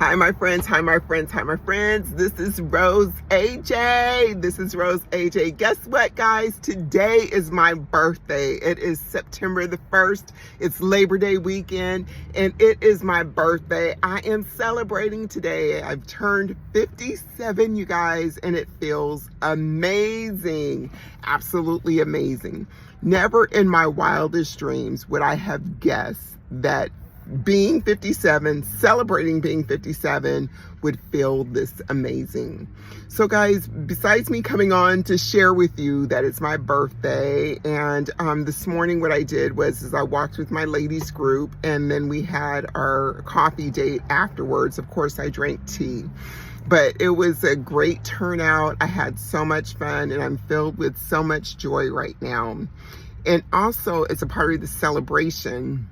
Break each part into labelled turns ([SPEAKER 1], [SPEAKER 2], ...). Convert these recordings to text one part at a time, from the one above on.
[SPEAKER 1] Hi, my friends. Hi, my friends. Hi, my friends. This is Rose AJ. This is Rose AJ. Guess what, guys? Today is my birthday. It is September the 1st. It's Labor Day weekend, and it is my birthday. I am celebrating today. I've turned 57, you guys, and it feels amazing. Absolutely amazing. Never in my wildest dreams would I have guessed that being 57, celebrating being 57 would feel this amazing. So guys, besides me coming on to share with you that it's my birthday, and this morning what I did was I walked with my ladies group, and then we had our coffee date afterwards. Of course, I drank tea, but it was a great turnout. I had so much fun, and I'm filled with so much joy right now. And also, it's a part of the celebration.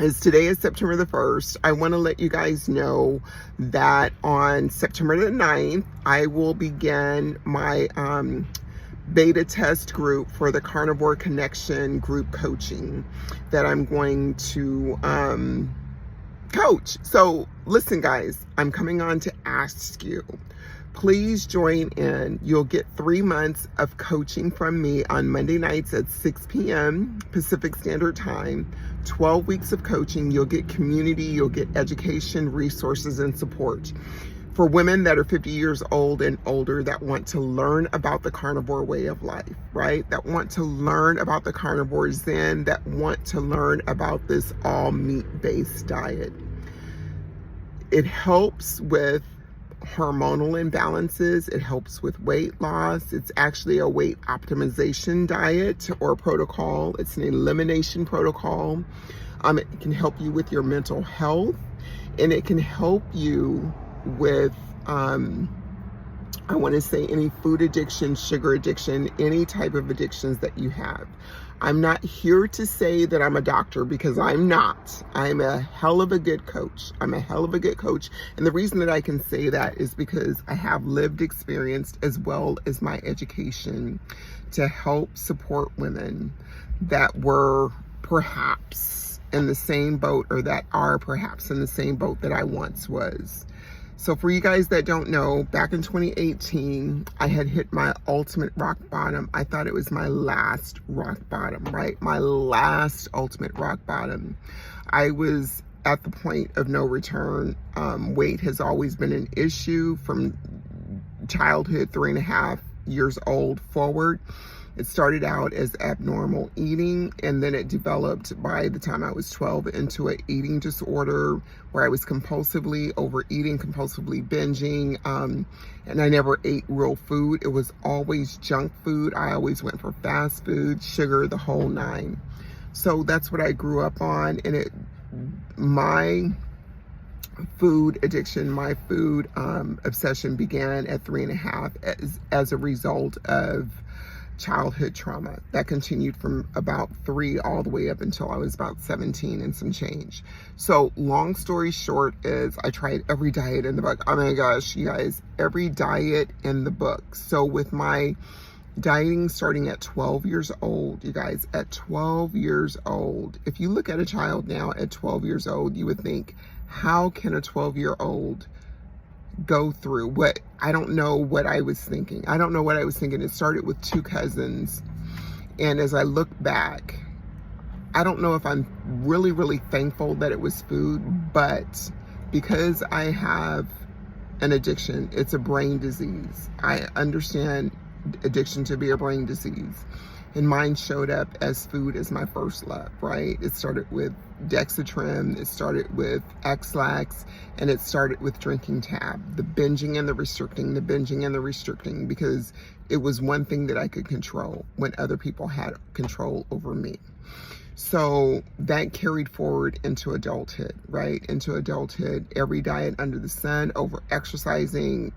[SPEAKER 1] As today is September the 1st, I want to let you guys know that on September the 9th, I will begin my beta test group for the Carnivore Connection Group Coaching that I'm going to coach. So listen, guys, I'm coming on to ask you, please join in. You'll get 3 months of coaching from me on Monday nights at 6 p.m. Pacific Standard Time. 12 weeks of coaching. You'll get community, you'll get education, resources, and support. For women that are 50 years old and older that want to learn about the carnivore way of life, right? That want to learn about the carnivore zen, that want to learn about this all meat-based diet. It helps with hormonal imbalances. It helps with weight loss. It's actually a weight optimization diet or protocol. It's an elimination protocol. It can help you with your mental health, and it can help you with I want to say any food addiction, sugar addiction, any type of addictions that you have. I'm not here to say that I'm a doctor, because I'm not. I'm a hell of a good coach. I'm a hell of a good coach. And the reason that I can say that is because I have lived experience as well as my education to help support women that were perhaps in the same boat, or that are perhaps in the same boat that I once was. So for you guys that don't know, back in 2018, I had hit my ultimate rock bottom. I thought it was my last rock bottom, right? My last ultimate rock bottom. I was at the point of no return. Weight has always been an issue from childhood, 3.5 years old forward. It started out as abnormal eating, and then it developed by the time I was 12 into an eating disorder where I was compulsively overeating, compulsively binging, and I never ate real food. It was always junk food. I always went for fast food, sugar, the whole nine. So that's what I grew up on, and my food addiction, my food obsession began at 3.5 as a result of childhood trauma that continued from about 3 all the way up until I was about 17 and some change. So long story short is I tried every diet in the book. Oh my gosh, you guys, every diet in the book. So with my dieting starting at 12 years old, you guys, at 12 years old, if you look at a child now at 12 years old, you would think, how can a 12-year-old go through what? I don't know what I was thinking. I don't know what I was thinking. It started with 2 cousins. And as I look back, I don't know if I'm really, really thankful that it was food, but because I have an addiction, it's a brain disease. I understand addiction to be a brain disease. And mine showed up as food as my first love, right? It started with Dexatrim, it started with X-Lax, and it started with drinking tab. The binging and the restricting, the binging and the restricting, because it was one thing that I could control when other people had control over me. So that carried forward into adulthood, right? Into adulthood, every diet under the sun, over exercising,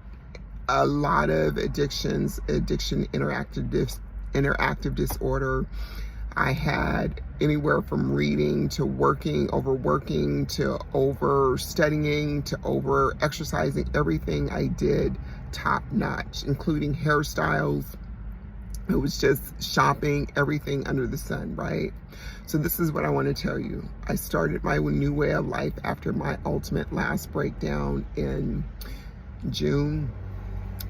[SPEAKER 1] a lot of addictions, interactive disorder. I had anywhere from reading to working, overworking, to over studying, to over exercising. Everything I did top notch, including hairstyles, It was just shopping, everything under the sun, right? So this is what I want to tell you. I started my new way of life after my ultimate last breakdown in June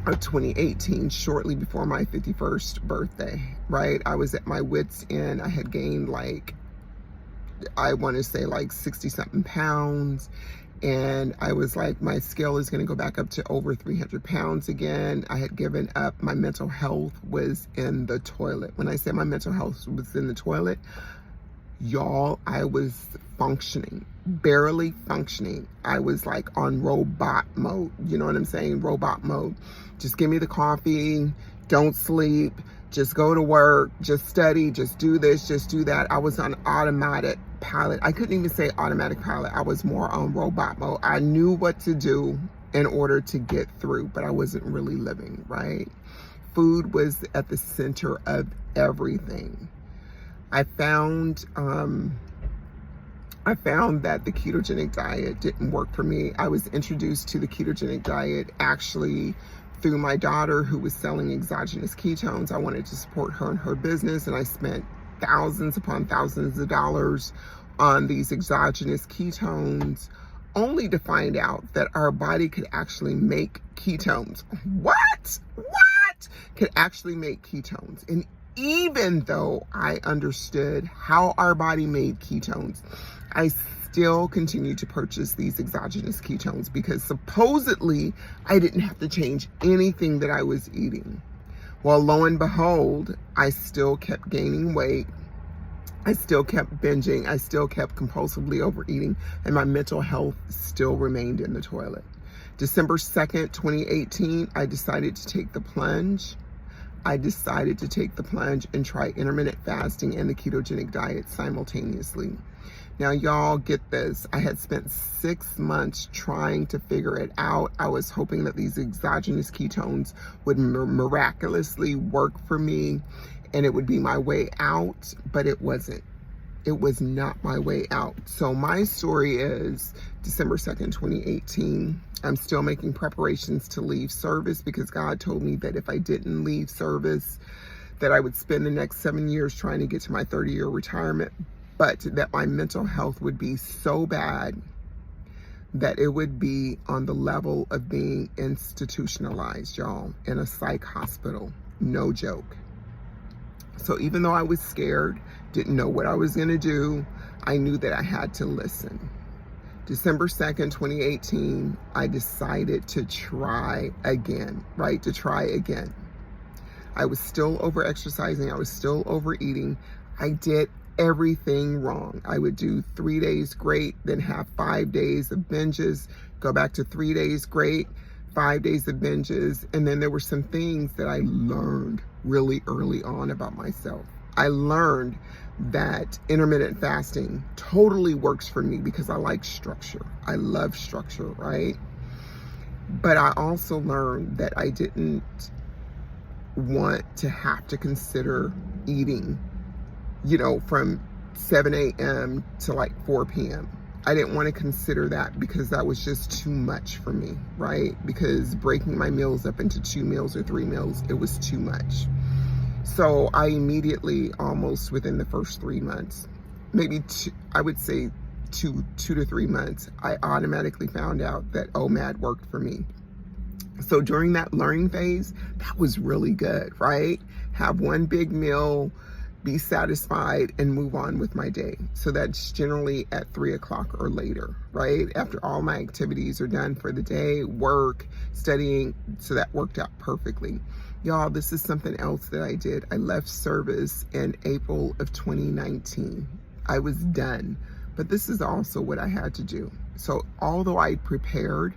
[SPEAKER 1] of 2018, shortly before my 51st birthday, right? I was at my wit's end. I had gained like, I want to say like 60 something pounds. And I was like, my scale is going to go back up to over 300 pounds again. I had given up. My mental health was in the toilet. When I say my mental health was in the toilet, y'all, I was functioning, barely functioning. I was like on robot mode. You know what I'm saying? Robot mode. Just give me the coffee, don't sleep, just go to work, just study, just do this, just do that. I was on automatic pilot. I couldn't even say automatic pilot. I was more on robot mode. I knew what to do in order to get through, but I wasn't really living, right? Food was at the center of everything. I found that the ketogenic diet didn't work for me. I was introduced to the ketogenic diet actually through my daughter, who was selling exogenous ketones. I wanted to support her in her business, and I spent thousands upon thousands of dollars on these exogenous ketones, only to find out that our body could actually make ketones. What? Could actually make ketones. And even though I understood how our body made ketones, I still continued to purchase these exogenous ketones because supposedly I didn't have to change anything that I was eating. Well, lo and behold, I still kept gaining weight. I still kept binging. I still kept compulsively overeating, and my mental health still remained in the toilet. December 2nd, 2018, I decided to take the plunge. And try intermittent fasting and the ketogenic diet simultaneously. Now, y'all get this. I had spent 6 months trying to figure it out. I was hoping that these exogenous ketones would miraculously work for me and it would be my way out, but it wasn't. It was not my way out. So my story is December 2nd, 2018. I'm still making preparations to leave service because God told me that if I didn't leave service, that I would spend the next 7 years trying to get to my 30-year retirement, but that my mental health would be so bad that it would be on the level of being institutionalized, y'all, in a psych hospital. No joke. So even though I was scared, didn't know what I was going to do, I knew that I had to listen. December 2nd, 2018, I decided to try again, right? To try again. I was still over-exercising. I was still overeating. I did everything wrong. I would do 3 days great, then have 5 days of binges, go back to 3 days great, 5 days of binges. And then there were some things that I learned really early on about myself. I learned that intermittent fasting totally works for me because I like structure. I love structure, right? But I also learned that I didn't want to have to consider eating, from 7 a.m. to like 4 p.m. I didn't want to consider that because that was just too much for me, right? Because breaking my meals up into 2 meals or 3 meals, it was too much. So I immediately, almost within the first 3 months, maybe I would say 2 to 3 months, I automatically found out that OMAD worked for me. So during that learning phase, that was really good, right? Have one big meal, be satisfied, and move on with my day. So that's generally at 3 o'clock or later, right? After all my activities are done for the day, work, studying, so that worked out perfectly. Y'all, this is something else that I did. I left service in April of 2019. I was done, but this is also what I had to do. So although I prepared,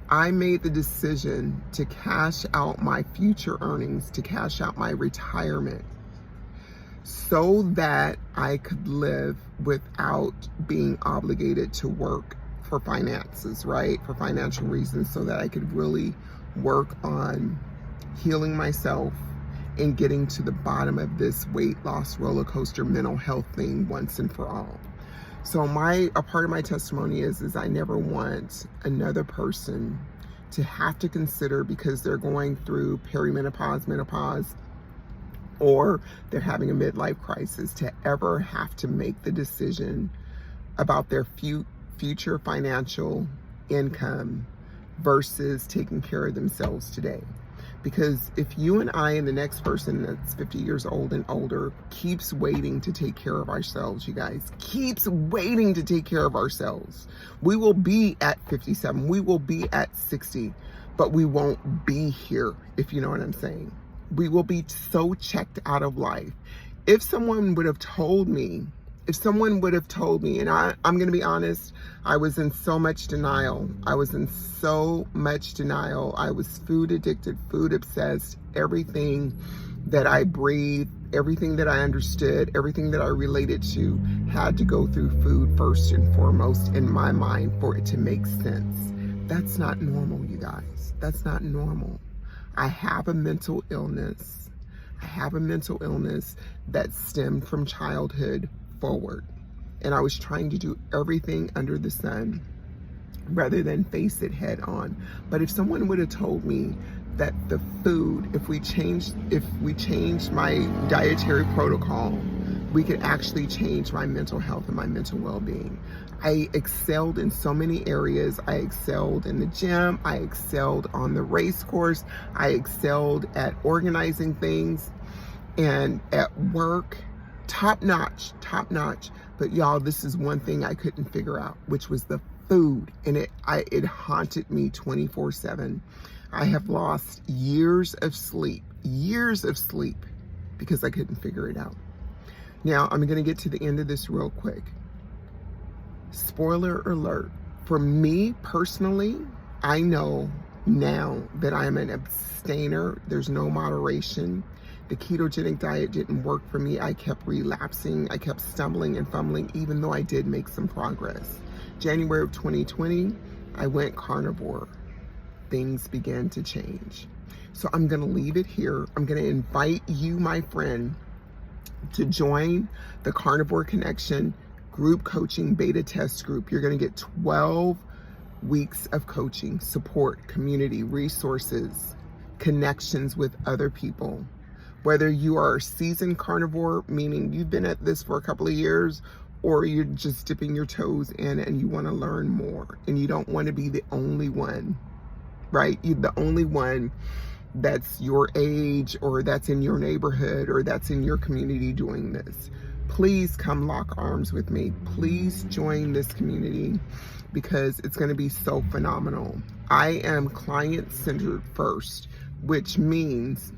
[SPEAKER 1] I made the decision to cash out my future earnings, to cash out my retirement, so that I could live without being obligated to work for finances, right? For financial reasons, so that I could really work on healing myself and getting to the bottom of this weight loss roller coaster mental health thing once and for all. So a part of my testimony is I never want another person to have to consider, because they're going through perimenopause, menopause, or they're having a midlife crisis, to ever have to make the decision about their future financial income versus taking care of themselves today. Because if you and I and the next person that's 50 years old and older keeps waiting to take care of ourselves, you guys, keeps waiting to take care of ourselves, we will be at 57, we will be at 60, but we won't be here, if you know what I'm saying. We will be so checked out of life. If someone would have told me, and I'm going to be honest, I was in so much denial. I was food addicted, food obsessed. Everything that I breathed, everything that I understood, everything that I related to had to go through food first and foremost in my mind for it to make sense. That's not normal, you guys. That's not normal. I have a mental illness. That stemmed from childhood forward. And I was trying to do everything under the sun rather than face it head on. But if someone would have told me that the food, if we changed my dietary protocol, we could actually change my mental health and my mental well-being. I excelled in so many areas. I excelled in the gym. I excelled on the race course. I excelled at organizing things and at work. Top notch. But y'all, this is one thing I couldn't figure out, which was the food. And it haunted me 24/7. I have lost years of sleep because I couldn't figure it out. Now, I'm going to get to the end of this real quick. Spoiler alert. For me personally, I know now that I'm an abstainer. There's no moderation. The ketogenic diet didn't work for me. I kept relapsing. I kept stumbling and fumbling, even though I did make some progress. January of 2020, I went carnivore. Things began to change. So I'm going to leave it here. I'm going to invite you, my friend, to join the Carnivore Connection Group Coaching Beta Test Group. You're going to get 12 weeks of coaching, support, community, resources, connections with other people. Whether you are a seasoned carnivore, meaning you've been at this for a couple of years, or you're just dipping your toes in and you want to learn more and you don't want to be the only one, right? You're the only one that's your age or that's in your neighborhood or that's in your community doing this. Please come lock arms with me. Please join this community because it's going to be so phenomenal. I am client-centered first, which means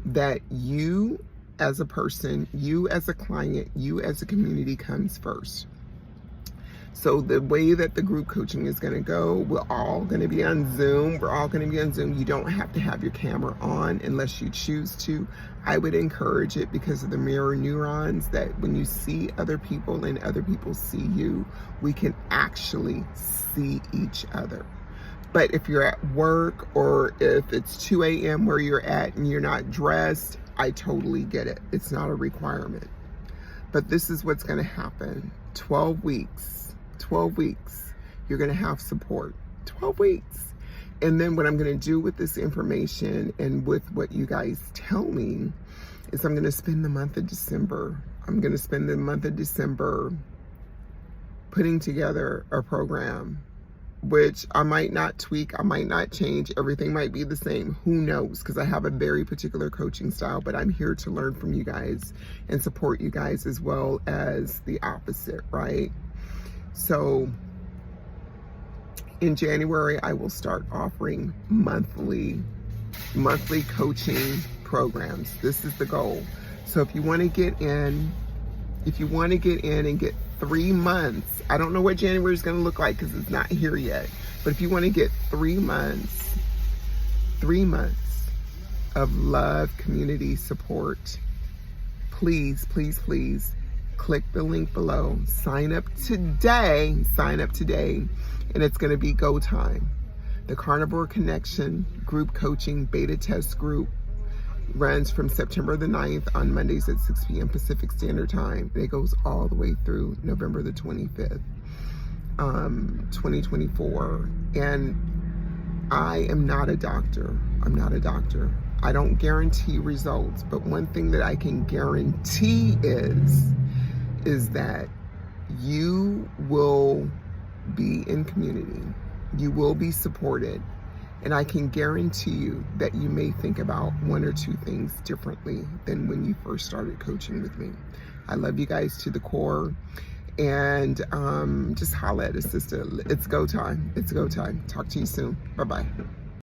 [SPEAKER 1] that you as a person, you as a client, you as a community comes first. So the way that the group coaching is going to go, we're all going to be on Zoom. You don't have to have your camera on unless you choose to. I would encourage it because of the mirror neurons, that when you see other people and other people see you, we can actually see each other. But if you're at work or if it's 2 a.m. where you're at and you're not dressed, I totally get it. It's not a requirement. But this is what's going to happen. 12 weeks, you're going to have support. 12 weeks. And then what I'm going to do with this information and with what you guys tell me is I'm going to spend the month of December. Putting together a program, which I might not tweak, I might not change, everything might be the same, who knows, because I have a very particular coaching style, but I'm here to learn from you guys and support you guys as well as the opposite, right? So in January, I will start offering monthly coaching programs. This is the goal. So if you want to get in and get 3 months, I don't know what January is going to look like because it's not here yet, but if you want to get 3 months of love, community support, please click the link below. Sign up today, and it's going to be go time. The Carnivore Connection Group Coaching Beta Test Group runs from September the 9th on Mondays at 6 p.m. Pacific Standard Time. And it goes all the way through November the 25th, 2024. And I am not a doctor. I don't guarantee results, but one thing that I can guarantee is that you will be in community. You will be supported. And I can guarantee you that you may think about one or two things differently than when you first started coaching with me. I love you guys to the core. And just holla at a sister. It's go time. It's go time. Talk to you soon. Bye-bye.